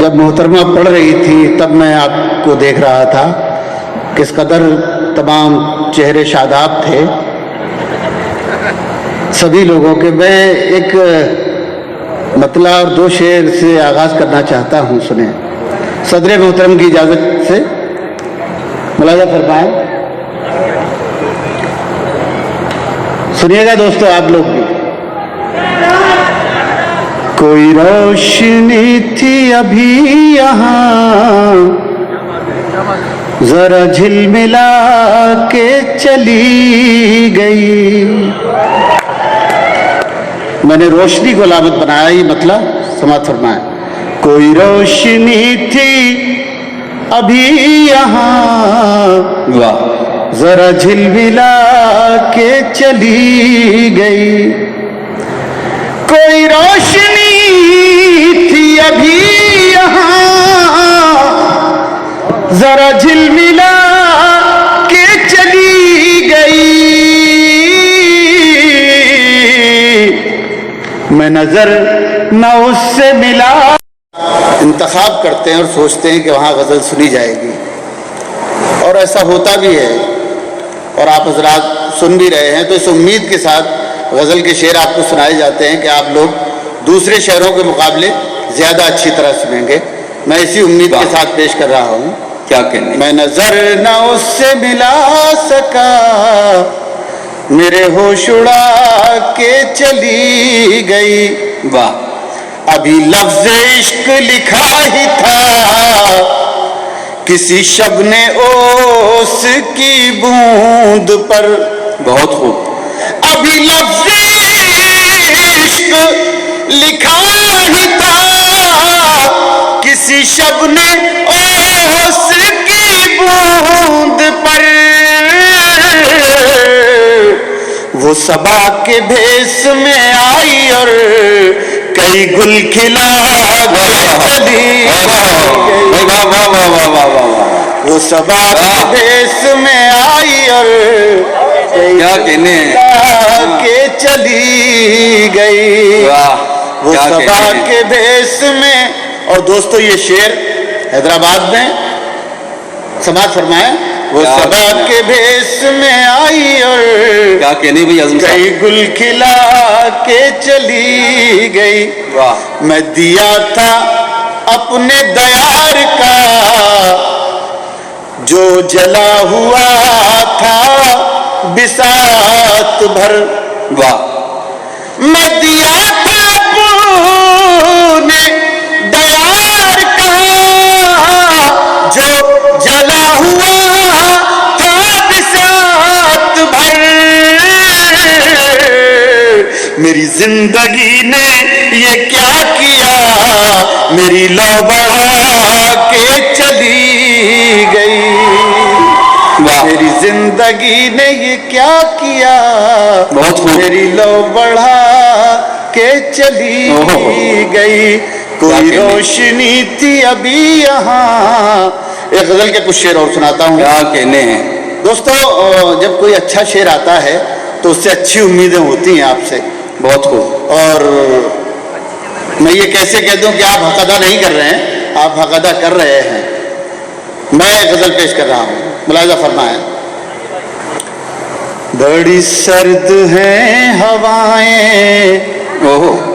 جب محترمہ پڑھ رہی تھی تب میں آپ کو دیکھ رہا تھا، کس قدر تمام چہرے شاداب تھے سبھی لوگوں کے۔ میں ایک مطلع اور 2 شعر سے آغاز کرنا چاہتا ہوں، سنیں صدر محترم کی اجازت سے، ملاحظہ فرمائیں، سنیے گا دوستو آپ لوگ بھی۔ کوئی روشنی تھی ابھی یہاں، ذرا جھلملا کے چلی گئی۔ میں نے روشنی کو علامت بنایا، یہ مطلب سماعت فرمائیں۔ کوئی روشنی تھی ابھی یہاں، ذرا جھلملا کے چلی گئی۔ کوئی روشنی تھی ابھی یہاں، ذرا جھلملا کے چلی گئی۔ میں نظر نہ اس سے ملا۔ انتخاب کرتے ہیں اور سوچتے ہیں کہ وہاں غزل سنی جائے گی، اور ایسا ہوتا بھی ہے، اور آپ حضرات سن بھی رہے ہیں، تو اس امید کے ساتھ غزل کے شعر آپ کو سنائے جاتے ہیں کہ آپ لوگ دوسرے شعروں کے مقابلے زیادہ اچھی طرح سنیں گے۔ میں اسی امید کے ساتھ پیش کر رہا ہوں۔ کیا کہنے؟ میں نظر نہ اس سے ملا سکا، میرے ہوش اڑا کے چلی گئی۔ واہ! ابھی لفظ عشق لکھا ہی تھا، کسی شب نے اوس کی بوند پر۔ بہت خوب۔ ابھی لفظ عشق لکھا ہی تھا، کسی شب نے اوس کی بوند پر۔ وہ صبا کے بھیس میں آئی اور کئی گل کھلا چلی گئی۔ وہ صبا کے بھیس میں آئی اور کیا کہنے کے چلی گئی۔ وہ صبا کے بھیس میں۔ اور دوستو یہ شعر حیدرآباد میں سماعت فرمائیں۔ وہ صبا کے بھیس میں آئی اور کیا کہنے بھی کئی گل کھلا کے چلی گئی۔ میں دیا تھا اپنے دیار کا جو جلا ہوا تھا بساط بھر۔ واہ! میں دیا تھا اپنے دیار کا جو جلا ہوا تھا بساط بھر۔ میری زندگی نے یہ کیا کیا، میری لو بڑھا کے چلی گئی۔ میری زندگی نے یہ کیا کیا، میری لو بڑھا کے چلی گئی۔ کوئی روشنی تھی ابھی یہاں۔ ایک غزل کے کچھ شعر اور سناتا ہوں۔ کیا کہنے ہیں دوستو، جب کوئی اچھا شعر آتا ہے تو اس سے اچھی امیدیں ہوتی ہیں آپ سے۔ بہت خوب۔ اور میں یہ کیسے کہہ دوں کہ آپ حق ادا نہیں کر رہے ہیں، آپ حق ادا کر رہے ہیں۔ میں غزل پیش کر رہا ہوں، ملاحظہ فرمائیں۔ بڑی سرد ہیں ہوائیں،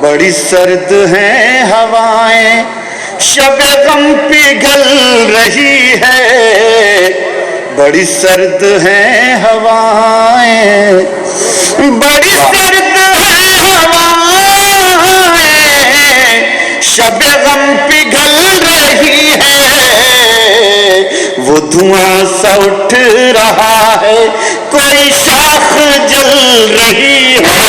بڑی سرد ہیں ہوائیں، شب غم پگھل رہی ہے۔ بڑی سرد ہیں ہوائیں، بڑی سرد ہیں ہوائیں، شب غم پگھل رہی ہے۔ وہ دھواں سا اٹھ رہا ہے، کوئی شاخ جل رہی ہے۔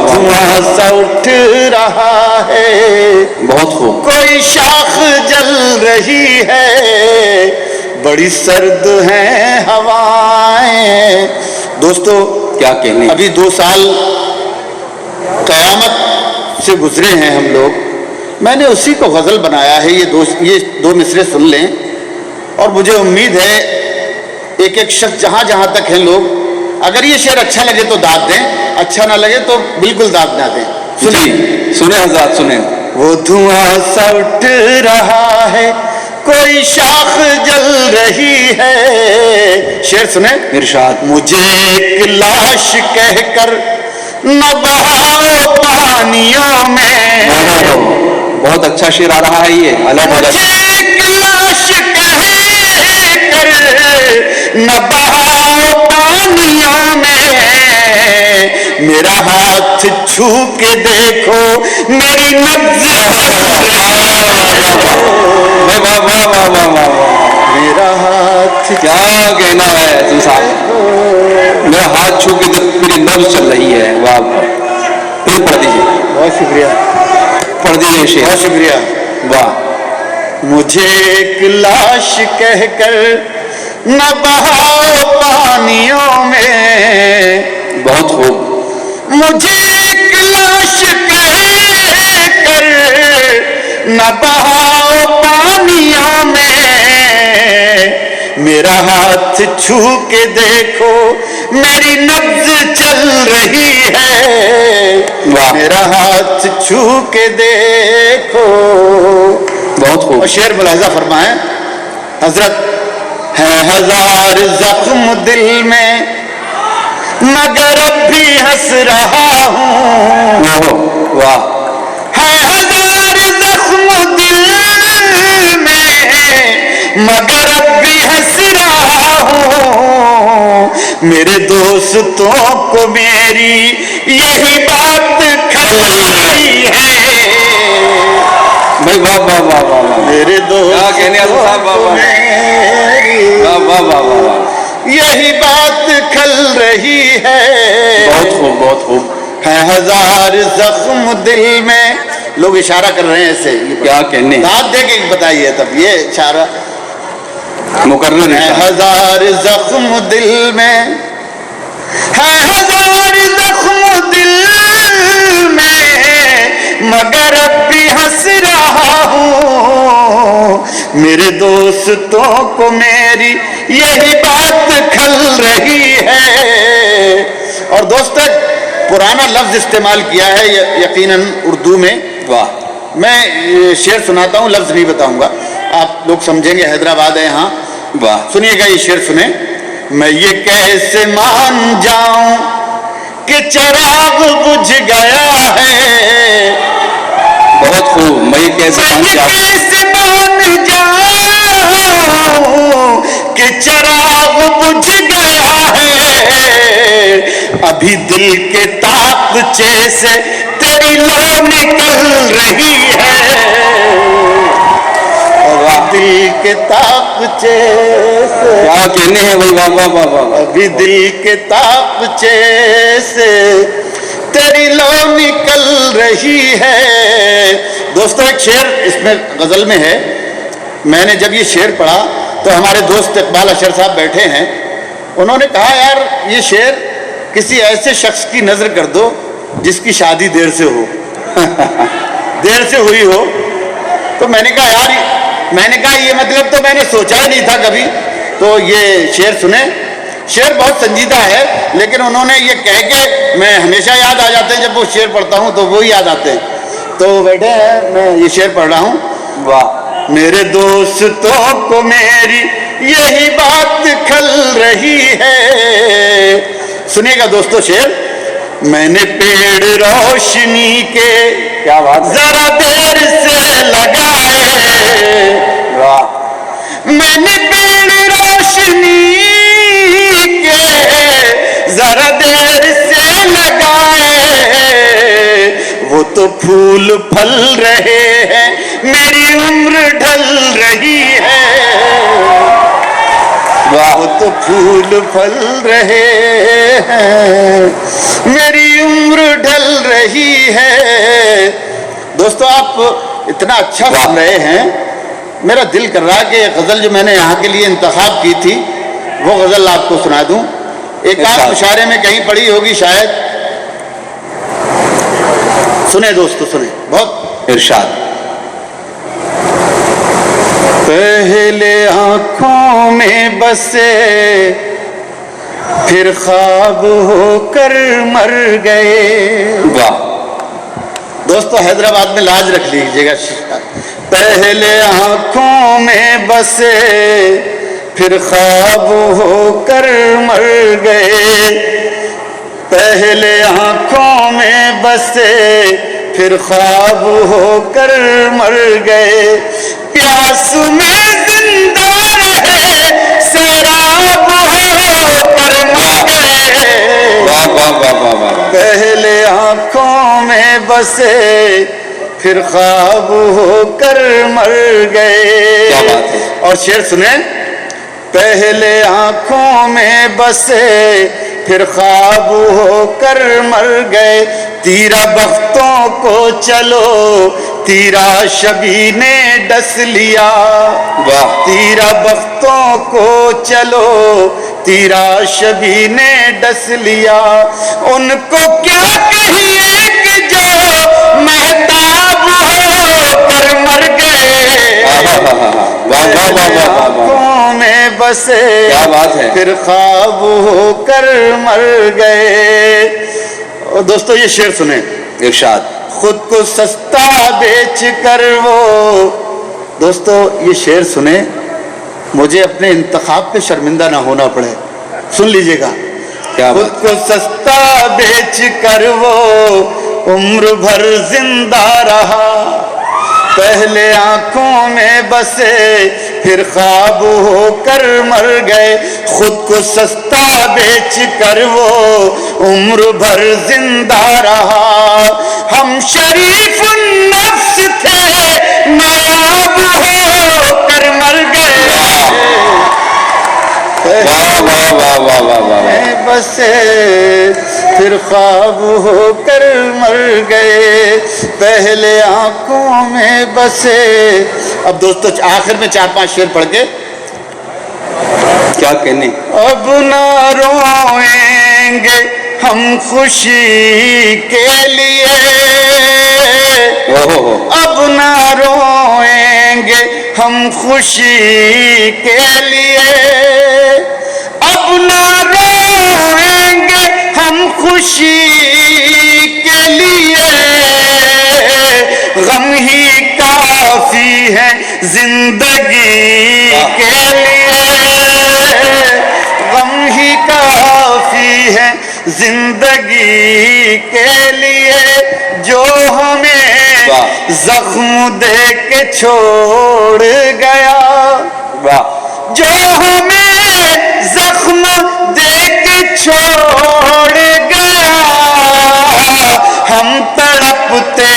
دھواں سا اٹھ رہا ہے، بہت خوب، کوئی شاخ جل رہی ہے۔ بڑی سرد ہیں ہوائیں۔ دوستو کیا کہنے، ابھی 2 سال قیامت سے گزرے ہیں ہم لوگ، میں نے اسی کو غزل بنایا ہے۔ یہ 2 مصرے سن لیں، اور مجھے امید ہے ایک ایک شخص جہاں جہاں تک ہیں لوگ، اگر یہ شعر اچھا لگے تو داد دیں، اچھا نہ لگے تو بالکل داد نہ دیں۔ سنیں حضرات، سنیں۔ وہ دھواں سا اٹھ رہا ہے، کوئی شاخ جل رہی ہے. شعر سنیں. ارشاد. مجھے ایک لاش کہہ کر نہ بہاؤ پانیوں میں. بہت اچھا شعر آ رہا ہے یہ. مجھے ایک لاش کہہ کر نہ بہاؤ پانیوں میں، میرا ہاتھ چھو کے دیکھو میری نبض. میرا ہاتھ کیا کہنا ہے تم صاحب. میرا ہاتھ چھو کے میری نبض چل رہی ہے. واہ. پھر پڑھ دیجیے. بہت شکریہ. پڑھ دیجیے شعر. بہت شکریہ. واہ. مجھے ایک لاش کہہ کر نہ بہاؤ پانیوں میں. بہت خوب. مجھے ایک لاش کہہ کر نہ بہاؤ پانیوں میں، میرا ہاتھ چھو کے دیکھو میری نبض چل رہی ہے. میرا ہاتھ چھو کے دیکھو. بہت خوب. اور شعر ملاحظہ فرمائیں. حضرت ہے ہزار زخم دل میں مگر اب بھی ہنس رہا ہوں. واہ. ہے ہزار زخم دل میں مگر اب بھی ہنس رہا ہوں. میرے دوستوں کو میری یہی بات کھل رہی ہے. بھائی واہ واہ واہ واہ. میرے دوستوں کو میری یہی بات کھل رہی ہے. بہت خوب. بہت خوب. ہے ہزار زخم دل میں. لوگ اشارہ کر رہے ہیں ایسے. کیا کہنے. داد دے کے بتائیے تب. یہ اشارہ مقرر ہے. ہزار زخم دل میں ہے ہزار زخم دل میں مگر اب بھی ہنس رہا ہوں. میرے دوستوں کو میری یہی بات کھل رہی ہے. اور دوست پرانا لفظ استعمال کیا ہے یقیناً اردو میں. واہ. میں شعر سناتا ہوں، لفظ نہیں بتاؤں گا، آپ لوگ سمجھیں گے. حیدرآباد ہے یہاں. واہ. سنیے گا یہ شعر سنیں. میں یہ کیسے مان جاؤں کہ چراغ بجھ گیا ہے. بہت خوب. میں یہ کیسے مان جاؤں کہ چراغ بجھ گیا ہے. ابھی دل کے تاقچے سے تیری لو نکل رہی ہے. دل کے تاقچے سے کیا کہنے ہیں بھائی. واہ واہ واہ واہ. ابھی دل کے تاقچے سے تیری لو نکل رہی ہے. دوستو ایک شعر اس میں غزل میں ہے. میں نے جب یہ شعر پڑھا تو ہمارے دوست اقبال اشر صاحب بیٹھے ہیں. انہوں نے کہا یار یہ شعر کسی ایسے شخص کی نظر کر دو جس کی شادی دیر سے ہو. دیر سے ہوئی ہو. تو میں نے کہا یار، میں نے کہا یہ مطلب تو میں نے سوچا ہی نہیں تھا کبھی. تو یہ شعر سنیں. شعر بہت سنجیدہ ہے لیکن انہوں نے یہ کہہ کے میں ہمیشہ یاد آ جاتے ہیں. جب وہ شعر پڑھتا ہوں تو وہی یاد آتے ہیں. تو بیٹھے ہیں، میں یہ شعر پڑھ رہا ہوں. واہ. میرے دوستوں کو میری یہی بات کھل رہی ہے. سنیے گا دوستو شعر. میں نے پیڑ روشنی کے کیا بات. ذرا دیر سے لگائے. واہ. میں نے پیڑ روشنی کے ذرا دیر سے لگائے. وہ تو پھول پھل رہے ہیں میری عمر ڈھل رہی ہے. وہ تو پھول پھل رہے ہیں میری عمر ڈھل رہی ہے. دوستو آپ اتنا اچھا سن رہے ہیں، میرا دل کر رہا ہے کہ غزل جو میں نے یہاں کے لیے انتخاب کی تھی وہ غزل آپ کو سنا دوں. ایک آپ مشاعرے میں کہیں پڑھی ہوگی شاید. سنیں دوستو سنیں. بہت ارشاد. پہلے آنکھوں میں بسے پھر خواب ہو کر مر گئے. واہ. دوستو حیدرآباد میں لاج رکھ لیجیے گا. پہلے آنکھوں میں بسے پھر خواب ہو کر مر گئے. پہلے آنکھوں میں بسے پھر خواب ہو کر مر گئے. پیاس میں زندہ رہے سیراب ہو کر مر گئے. پہلے آنکھوں میں بسے پھر خواب ہو کر مر گئے. اور شعر سنیں. پہلے آنکھوں میں بسے پھر خواب ہو کر مر گئے. تیرا بختوں کو چلو تیرا شبی نے ڈس لیا. تیرا بختوں کو چلو تیرا شبی نے ڈس لیا. ان کو کیا کہیے کہ جو مہتاب ہو کر مر گئے. آنکھوں میں بسے پھر خواب ہو کر مر گئے. اور دوستو یہ شعر سنیں. ارشاد. خود کو سستا بیچ کر وہ. دوستو یہ شعر سنیں مجھے اپنے انتخاب پہ شرمندہ نہ ہونا پڑے. سن لیجئے گا. خود کو سستا بیچ کر وہ عمر بھر زندہ رہا. پہلے آنکھوں میں بسے پھر خواب ہو کر مر گئے. خود کو سستا بیچ کر وہ عمر بھر زندہ رہا. ہم شریف النفس تھے نایاب ہو کر مر گئے. بسے پھر خواب ہو کر مر گئے. پہلے آنکھوں میں بسے. اب دوستو آخر میں 4-5 شعر پڑھ کے کیا کہنے. اب نہ روئیں گے ہم خوشی کے لیے. اب نہ روئیں گے ہم خوشی کے لیے. اب نہ روئیں گے ہم خوشی کے لیے. غم ہی کافی ہے زندگی کے لیے. غم ہی کافی ہے زندگی کے لیے. جو ہمیں زخم دے کے چھوڑ گیا. جو ہمیں زخم دے کے چھوڑ گیا. ہم تڑپتے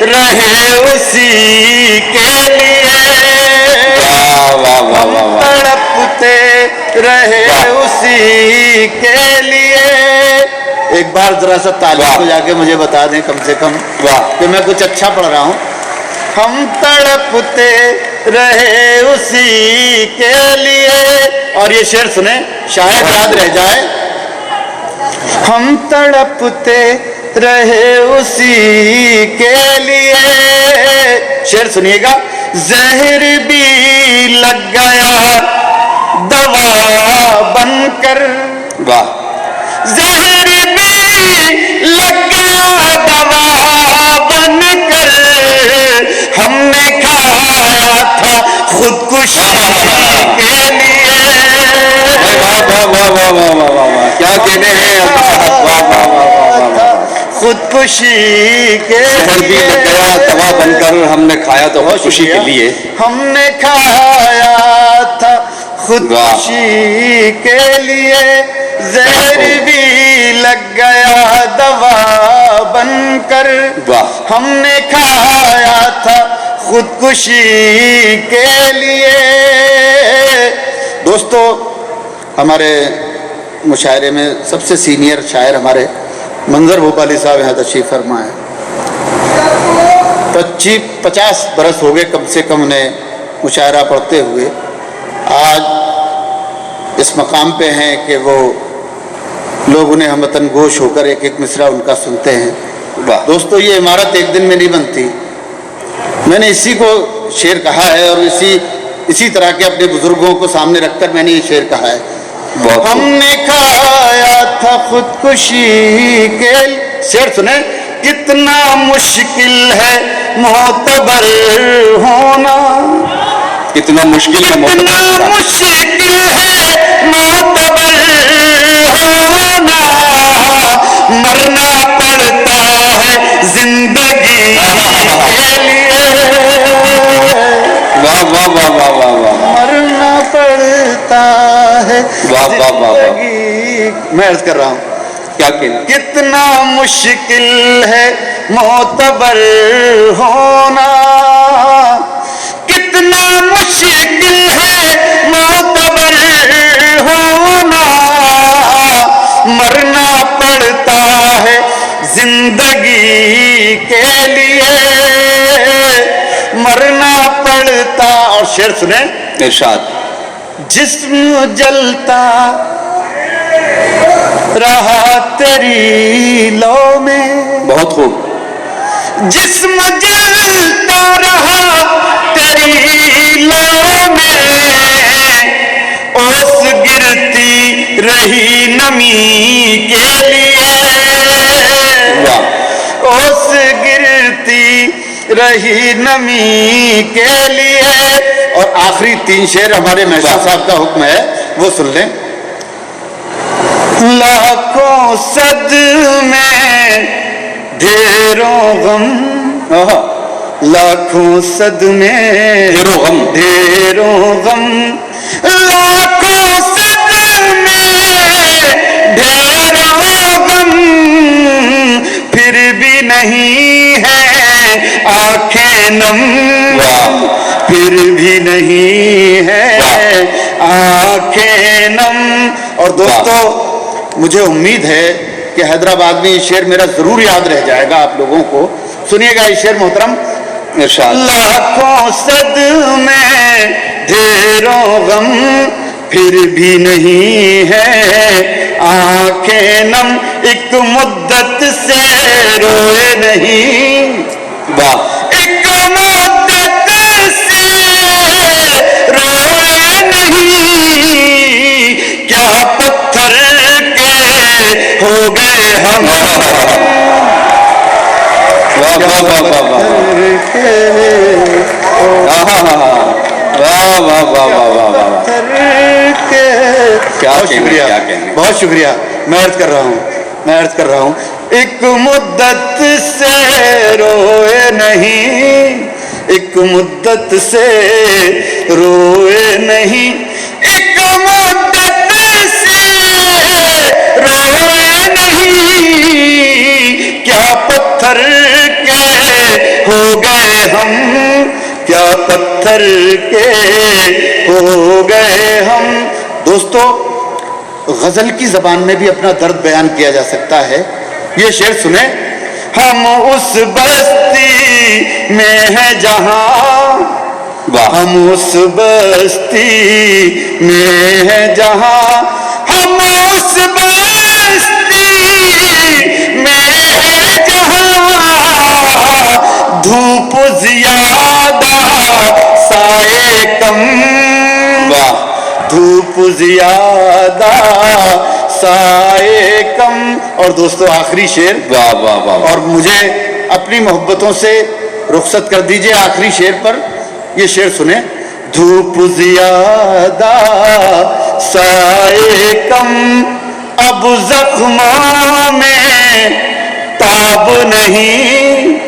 رہے اسی کے لیے. ہم تڑپتے رہے اسی کے لیے. ایک بار ذرا سا تعلیم کو جا کے مجھے بتا دیں کم سے کم کہ میں کچھ اچھا پڑھ رہا ہوں. ہم تڑپتے رہے اسی کے لیے. اور یہ شعر سنیں شاید یاد رہ جائے. ہم تڑپتے رہے اسی کے لیے. شعر سنیے گا. زہر بھی لگ گیا دوا بن کر. زہر بھی لگ گیا دوا بن کر. ہم نے کھایا تھا خودکشی کے لیے. کیا کہنے ہیں. خودکشی کے لیے. دوا بن کر ہم نے کھایا تو خودکشی کے لیے. ہم نے کھایا تھا خودکشی کے لیے. زہر بھی لگ گیا دوا بن کر. ہم نے کھایا تھا خودکشی کے لیے. دوستو ہمارے مشاعرے میں سب سے سینئر شاعر ہمارے منظر بھوپالی صاحب یہاں تشریف فرما ہے. 25-50 برس ہو گئے کم سے کم انہیں مشاعرہ پڑھتے ہوئے. آج اس مقام پہ ہیں کہ وہ لوگ انہیں ہموطن گوش ہو کر ایک ایک مصرع ان کا سنتے ہیں. دوستو یہ عمارت ایک دن میں نہیں بنتی. میں نے اسی کو شعر کہا ہے اور اسی طرح کے اپنے بزرگوں کو سامنے رکھ کر میں نے یہ شعر کہا ہے. ہم نے کھایا تھا خودکشی کے. شعر سنیں. کتنا مشکل ہے معتبر ہونا، کتنا مشکل ہے کتنا مشکل ہے معتبر ہونا، مرنا پڑتا ہے زندگی کے لیے، واہ واہ واہ واہ واہ واہ، مرنا پڑتا ہے واہ واہ واہ واہ، زندگی، میں عرض کر رہا ہوں کیا کہنا، کتنا مشکل ہے معتبر ہونا، کتنا مشکل ہے معتبر ہونا، مرنا پڑتا ہے زندگی کے لیے، مرنا پڑتا، اور شعر سنیں، ارشاد، جسم جلتا رہا تیری لو میں، بہت خوب، جسم جلتا رہا تیری لو میں، اوس گرتی رہی نمی کے لیے، واہ، اوس گرتی رہی نمی کے لیے، اور آخری 3 شعر ہمارے محسن صاحب کا حکم ہے، وہ سن لیں، لاکھوں صدمے ڈھیروں غم، لاکھوں صدمے ڈھیروں غم، ڈھیروں غم، لاکھوں صدمے ڈھیروں غم، پھر بھی نہیں ہے آنکھیں نم، پھر بھی نہیں ہے آنکھیں نم۔ اور دوستو مجھے امید ہے کہ حیدرآباد میں یہ شعر میرا ضرور یاد رہ جائے گا آپ لوگوں کو، سنیے گا یہ شعر محترم، ارشاد، لاکھوں صدمے ڈھیروں غم، پھر بھی نہیں ہے آنکھیں نم، ایک مدت سے روئے نہیں، واہ، ایک مدت سے روئے نہیں، کیا پتھر کے ہو گئے ہم، واہ واہ واہ واہ واہ، واہ واہ واہ واہ واہ، کیا بہت شکریہ، کیا کہنے، بہت شکریہ، میں عرض کر رہا ہوں، ایک مدت سے روئے نہیں، ایک مدت سے روئے نہیں، ایک مدت سے روئے نہیں، کیا پتھر کے ہو گئے ہم، کیا پتھر کے ہو گئے ہم۔ دوستو غزل کی زبان میں بھی اپنا درد بیان کیا جا سکتا ہے، یہ شعر سنیں، ہم اس بستی میں ہیں جہاں، ہم اس بستی میں ہیں جہاں، ہم اس بستی میں ہیں جہاں، دھوپ زیادہ سائے کم، دھوپ زیادہ سائے کم۔ اور دوستو آخری شعر، واہ واہ واہ، اور مجھے اپنی محبتوں سے رخصت کر دیجئے آخری شعر پر، یہ شعر سنیں، دھوپ زیادہ سائے کم، اب زخموں میں تاب نہیں،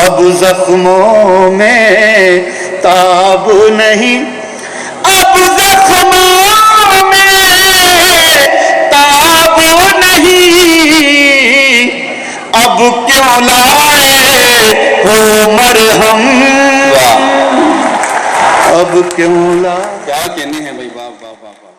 اب زخموں میں تاب نہیں، اب زخموں میں تاب نہیں، اب کیوں لائے ہو مرہم، اب کیوں لائے، کیا کہنے ہیں بھائی، واہ واہ واہ واہ۔